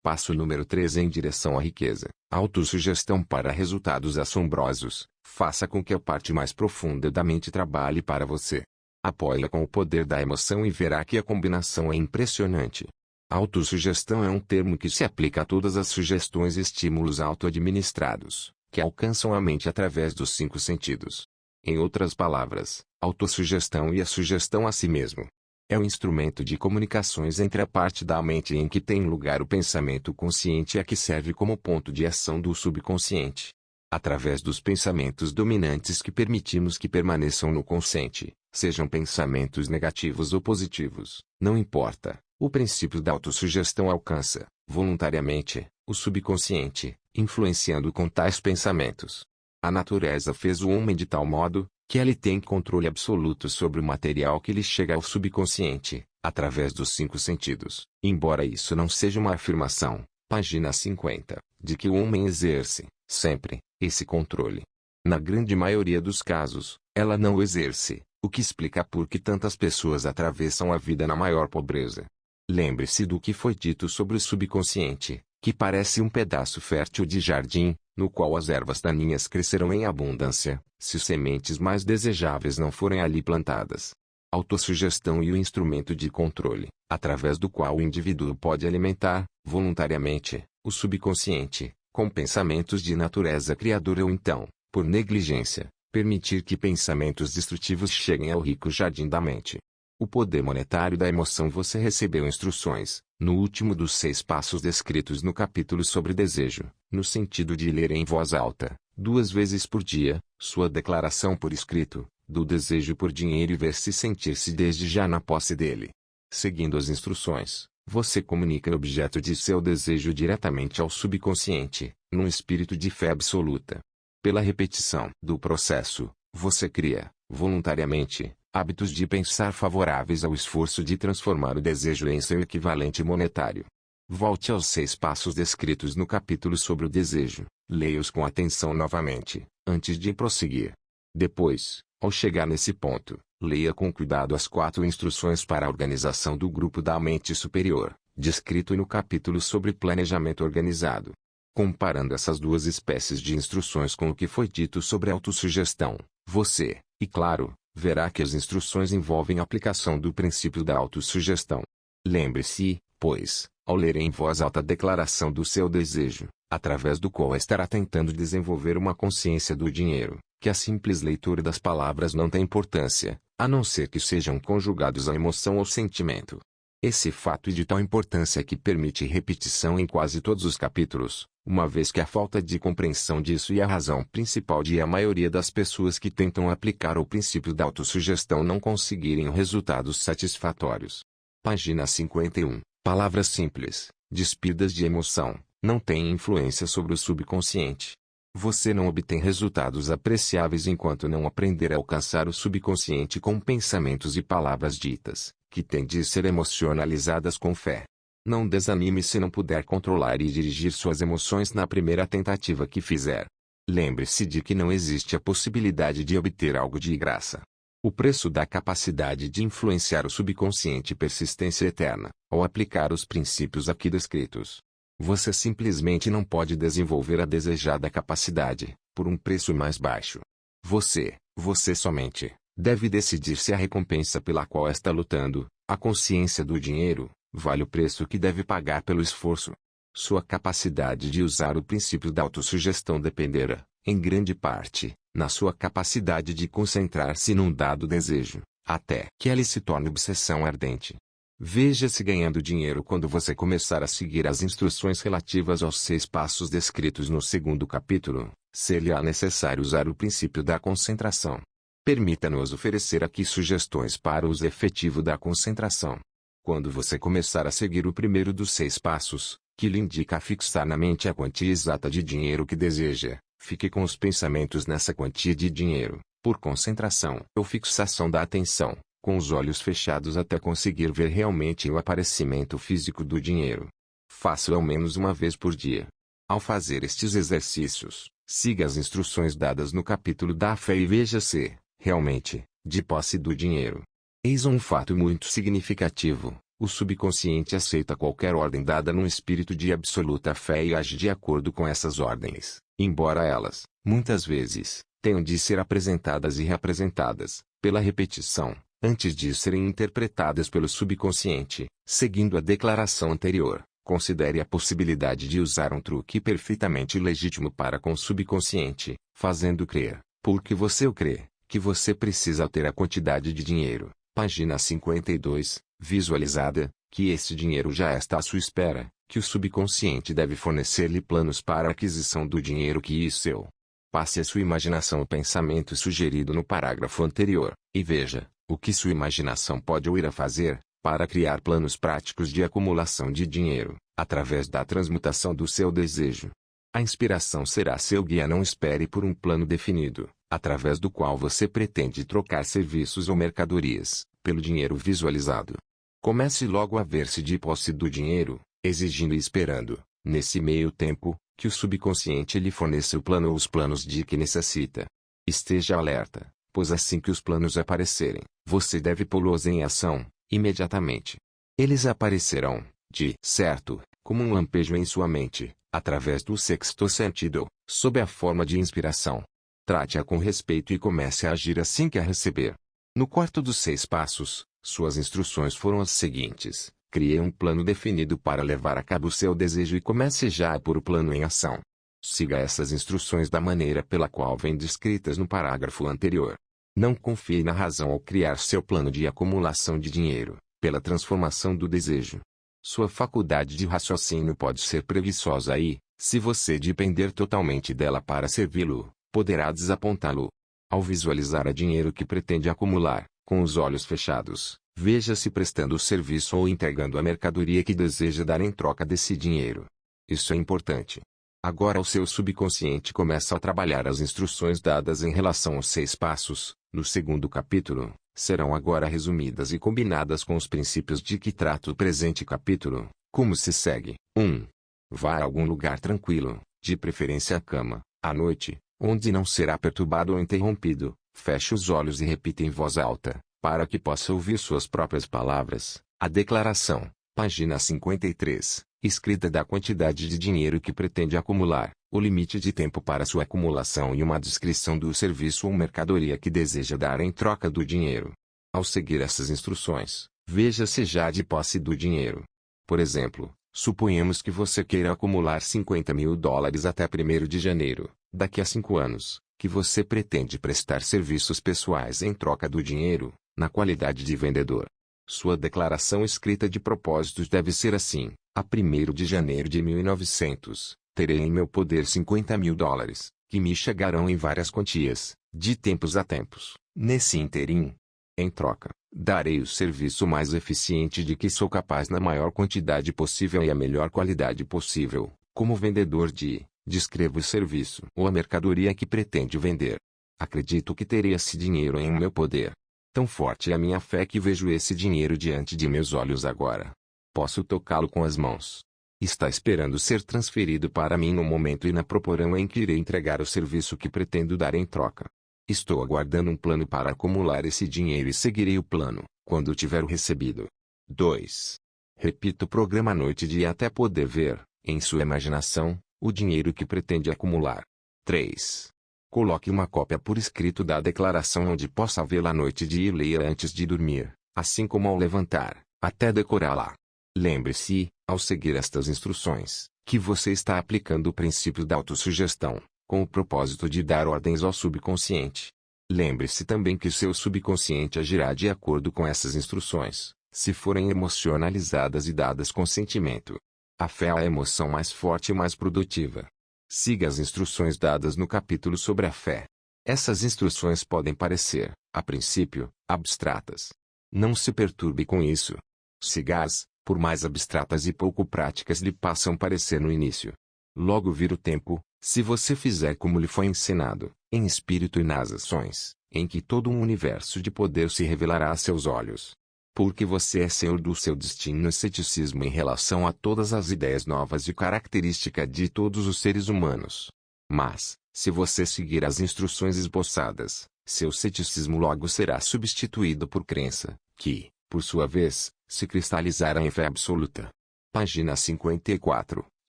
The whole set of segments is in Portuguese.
Passo número 3 em direção à riqueza. Autossugestão para resultados assombrosos. Faça com que a parte mais profunda da mente trabalhe para você. Apoie-la com o poder da emoção e verá que a combinação é impressionante. Autossugestão é um termo que se aplica a todas as sugestões e estímulos auto-administrados, que alcançam a mente através dos 5 sentidos. Em outras palavras, autossugestão e a sugestão a si mesmo é um instrumento de comunicações entre a parte da mente em que tem lugar o pensamento consciente e a que serve como ponto de ação do subconsciente. Através dos pensamentos dominantes que permitimos que permaneçam no consciente, sejam pensamentos negativos ou positivos, não importa, o princípio da autossugestão alcança, voluntariamente, o subconsciente, influenciando com tais pensamentos. A natureza fez o homem de tal modo que ele tem controle absoluto sobre o material que lhe chega ao subconsciente, através dos 5 sentidos. Embora isso não seja uma afirmação, página 50, de que o homem exerce, sempre, esse controle. Na grande maioria dos casos, ela não o exerce, o que explica por que tantas pessoas atravessam a vida na maior pobreza. Lembre-se do que foi dito sobre o subconsciente, que parece um pedaço fértil de jardim, no qual as ervas daninhas crescerão em abundância, se sementes mais desejáveis não forem ali plantadas. Autossugestão e o instrumento de controle, através do qual o indivíduo pode alimentar, voluntariamente, o subconsciente, com pensamentos de natureza criadora ou então, por negligência, permitir que pensamentos destrutivos cheguem ao rico jardim da mente. O poder monetário da emoção. Você recebeu instruções, no último dos 6 passos descritos no capítulo sobre desejo, no sentido de ler em voz alta, 2 vezes por dia, sua declaração por escrito, do desejo por dinheiro e ver se sentir-se desde já na posse dele. Seguindo as instruções, você comunica o objeto de seu desejo diretamente ao subconsciente, num espírito de fé absoluta. Pela repetição do processo, você cria, voluntariamente, hábitos de pensar favoráveis ao esforço de transformar o desejo em seu equivalente monetário. Volte aos 6 passos descritos no capítulo sobre o desejo, leia-os com atenção novamente, antes de prosseguir. Depois, ao chegar nesse ponto, leia com cuidado as 4 instruções para a organização do grupo da mente superior, descrito no capítulo sobre planejamento organizado. Comparando essas 2 espécies de instruções com o que foi dito sobre autossugestão, você, e claro, verá que as instruções envolvem a aplicação do princípio da autossugestão. Lembre-se, pois, ao ler em voz alta a declaração do seu desejo, através do qual estará tentando desenvolver uma consciência do dinheiro, que a simples leitura das palavras não tem importância, a não ser que sejam conjugados à emoção ou sentimento. Esse fato é de tal importância que permite repetição em quase todos os capítulos, uma vez que a falta de compreensão disso é a razão principal de a maioria das pessoas que tentam aplicar o princípio da autossugestão não conseguirem resultados satisfatórios. Página 51. Palavras simples, despidas de emoção, não têm influência sobre o subconsciente. Você não obtém resultados apreciáveis enquanto não aprender a alcançar o subconsciente com pensamentos e palavras ditas, que têm de ser emocionalizadas com fé. Não desanime se não puder controlar e dirigir suas emoções na primeira tentativa que fizer. Lembre-se de que não existe a possibilidade de obter algo de graça. O preço da capacidade de influenciar o subconsciente e persistência eterna, ao aplicar os princípios aqui descritos. Você simplesmente não pode desenvolver a desejada capacidade, por um preço mais baixo. Você somente, deve decidir se a recompensa pela qual está lutando, a consciência do dinheiro, vale o preço que deve pagar pelo esforço. Sua capacidade de usar o princípio da autossugestão dependerá, em grande parte, na sua capacidade de concentrar-se num dado desejo, até que ele se torne obsessão ardente. Veja-se ganhando dinheiro quando você começar a seguir as instruções relativas aos 6 passos descritos no 2º capítulo, ser-lhe-á necessário usar o princípio da concentração. Permita-nos oferecer aqui sugestões para o uso efetivo da concentração. Quando você começar a seguir o primeiro dos 6 passos, que lhe indica fixar na mente a quantia exata de dinheiro que deseja, fique com os pensamentos nessa quantia de dinheiro, por concentração ou fixação da atenção, com os olhos fechados até conseguir ver realmente o aparecimento físico do dinheiro. Faça-o ao menos uma vez por dia. Ao fazer estes exercícios, siga as instruções dadas no capítulo da fé e veja se, realmente, de posse do dinheiro. Eis um fato muito significativo. O subconsciente aceita qualquer ordem dada num espírito de absoluta fé e age de acordo com essas ordens, embora elas, muitas vezes, tenham de ser apresentadas e reapresentadas, pela repetição, antes de serem interpretadas pelo subconsciente. Seguindo a declaração anterior, considere a possibilidade de usar um truque perfeitamente legítimo para com o subconsciente, fazendo crer, porque você o crê, que você precisa ter a quantidade de dinheiro, página 52, visualizada, que esse dinheiro já está à sua espera, que o subconsciente deve fornecer-lhe planos para a aquisição do dinheiro que é seu. Passe a sua imaginação o pensamento sugerido no parágrafo anterior, e veja, o que sua imaginação pode ou irá fazer, para criar planos práticos de acumulação de dinheiro, através da transmutação do seu desejo. A inspiração será seu guia. Não espere por um plano definido, através do qual você pretende trocar serviços ou mercadorias, pelo dinheiro visualizado. Comece logo a ver-se de posse do dinheiro, exigindo e esperando, nesse meio tempo, que o subconsciente lhe forneça o plano ou os planos de que necessita. Esteja alerta, pois assim que os planos aparecerem, você deve pô-los em ação, imediatamente. Eles aparecerão, de certo, como um lampejo em sua mente, através do sexto sentido, sob a forma de inspiração. Trate-a com respeito e comece a agir assim que a receber. No quarto dos 6 passos, suas instruções foram as seguintes: crie um plano definido para levar a cabo o seu desejo e comece já a pôr o plano em ação. Siga essas instruções da maneira pela qual vêm descritas no parágrafo anterior. Não confie na razão ao criar seu plano de acumulação de dinheiro, pela transformação do desejo. Sua faculdade de raciocínio pode ser preguiçosa e, se você depender totalmente dela para servi-lo, poderá desapontá-lo. Ao visualizar a dinheiro que pretende acumular, com os olhos fechados, veja-se prestando o serviço ou entregando a mercadoria que deseja dar em troca desse dinheiro. Isso é importante. Agora o seu subconsciente começa a trabalhar as instruções dadas em relação aos 6 passos, no segundo capítulo, serão agora resumidas e combinadas com os princípios de que trata o presente capítulo, como se segue. 1. Vá a algum lugar tranquilo, de preferência a cama, à noite, onde não será perturbado ou interrompido. Feche os olhos e repita em voz alta, para que possa ouvir suas próprias palavras, a declaração, página 53, escrita da quantidade de dinheiro que pretende acumular, o limite de tempo para sua acumulação e uma descrição do serviço ou mercadoria que deseja dar em troca do dinheiro. Ao seguir essas instruções, veja se já de posse do dinheiro. Por exemplo, suponhamos que você queira acumular $50.000 até 1º de janeiro, daqui a 5 anos, que você pretende prestar serviços pessoais em troca do dinheiro, na qualidade de vendedor. Sua declaração escrita de propósitos deve ser assim: a 1º de janeiro de 1900, terei em meu poder $50.000, que me chegarão em várias quantias, de tempos a tempos. Nesse interim, em troca, darei o serviço mais eficiente de que sou capaz na maior quantidade possível e a melhor qualidade possível, como vendedor de. Descreva o serviço ou a mercadoria que pretende vender. Acredito que terei esse dinheiro em meu poder. Tão forte é a minha fé que vejo esse dinheiro diante de meus olhos agora. Posso tocá-lo com as mãos. Está esperando ser transferido para mim no momento e na proporção em que irei entregar o serviço que pretendo dar em troca. Estou aguardando um plano para acumular esse dinheiro e seguirei o plano, quando tiver o recebido. 2. Repita o programa noite e dia até poder ver, em sua imaginação, o dinheiro que pretende acumular. 3. Coloque uma cópia por escrito da declaração onde possa vê-la à noite e dia e leia antes de dormir, assim como ao levantar, até decorá-la. Lembre-se, ao seguir estas instruções, que você está aplicando o princípio da autossugestão, com o propósito de dar ordens ao subconsciente. Lembre-se também que seu subconsciente agirá de acordo com essas instruções, se forem emocionalizadas e dadas com sentimento. A fé é a emoção mais forte e mais produtiva. Siga as instruções dadas no capítulo sobre a fé. Essas instruções podem parecer, a princípio, abstratas. Não se perturbe com isso. Siga-as, por mais abstratas e pouco práticas lhe possam parecer no início. Logo vir o tempo, se você fizer como lhe foi ensinado, em espírito e nas ações, em que todo um universo de poder se revelará a seus olhos. Porque você é senhor do seu destino e ceticismo em relação a todas as ideias novas e característica de todos os seres humanos. Mas, se você seguir as instruções esboçadas, seu ceticismo logo será substituído por crença, que, por sua vez, se cristalizará em fé absoluta. Página 54.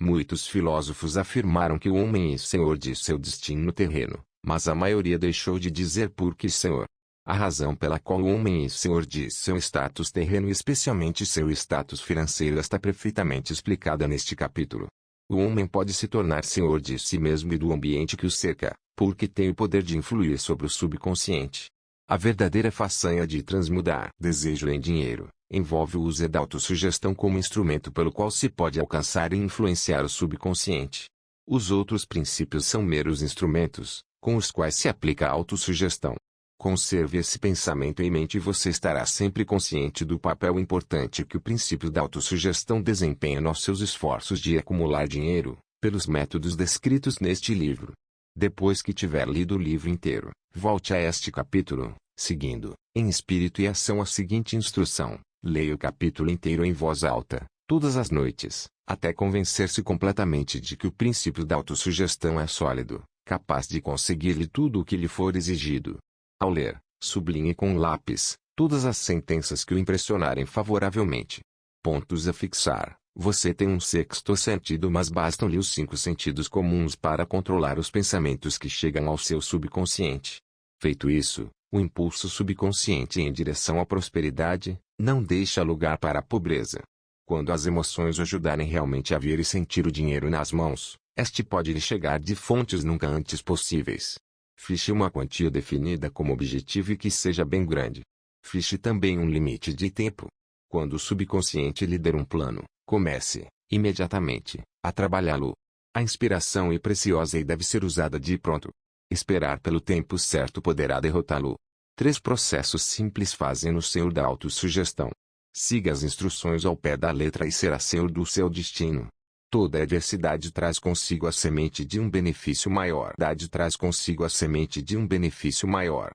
Muitos filósofos afirmaram que o homem é senhor de seu destino terreno, mas a maioria deixou de dizer por que senhor. A razão pela qual o homem é senhor de seu status terreno e especialmente seu status financeiro está perfeitamente explicada neste capítulo. O homem pode se tornar senhor de si mesmo e do ambiente que o cerca, porque tem o poder de influir sobre o subconsciente. A verdadeira façanha de transmudar desejo em dinheiro envolve o uso da autossugestão como instrumento pelo qual se pode alcançar e influenciar o subconsciente. Os outros princípios são meros instrumentos, com os quais se aplica a autossugestão. Conserve esse pensamento em mente e você estará sempre consciente do papel importante que o princípio da autossugestão desempenha nos seus esforços de acumular dinheiro, pelos métodos descritos neste livro. Depois que tiver lido o livro inteiro, volte a este capítulo, seguindo, em espírito e ação, a seguinte instrução: leia o capítulo inteiro em voz alta, todas as noites, até convencer-se completamente de que o princípio da autossugestão é sólido, capaz de conseguir-lhe tudo o que lhe for exigido. Ao ler, sublinhe com lápis todas as sentenças que o impressionarem favoravelmente. Pontos a fixar: você tem um sexto sentido, mas bastam-lhe os 5 sentidos comuns para controlar os pensamentos que chegam ao seu subconsciente. Feito isso, o impulso subconsciente em direção à prosperidade não deixa lugar para a pobreza. Quando as emoções o ajudarem realmente a ver e sentir o dinheiro nas mãos, este pode lhe chegar de fontes nunca antes possíveis. Fixe uma quantia definida como objetivo e que seja bem grande. Fixe também um limite de tempo. Quando o subconsciente lhe der um plano, comece, imediatamente, a trabalhá-lo. A inspiração é preciosa e deve ser usada de pronto. Esperar pelo tempo certo poderá derrotá-lo. 3 processos simples fazem-no senhor da autossugestão. Siga as instruções ao pé da letra e será senhor do seu destino. Toda adversidade traz consigo a semente de um benefício maior. Traz consigo a semente de um benefício maior.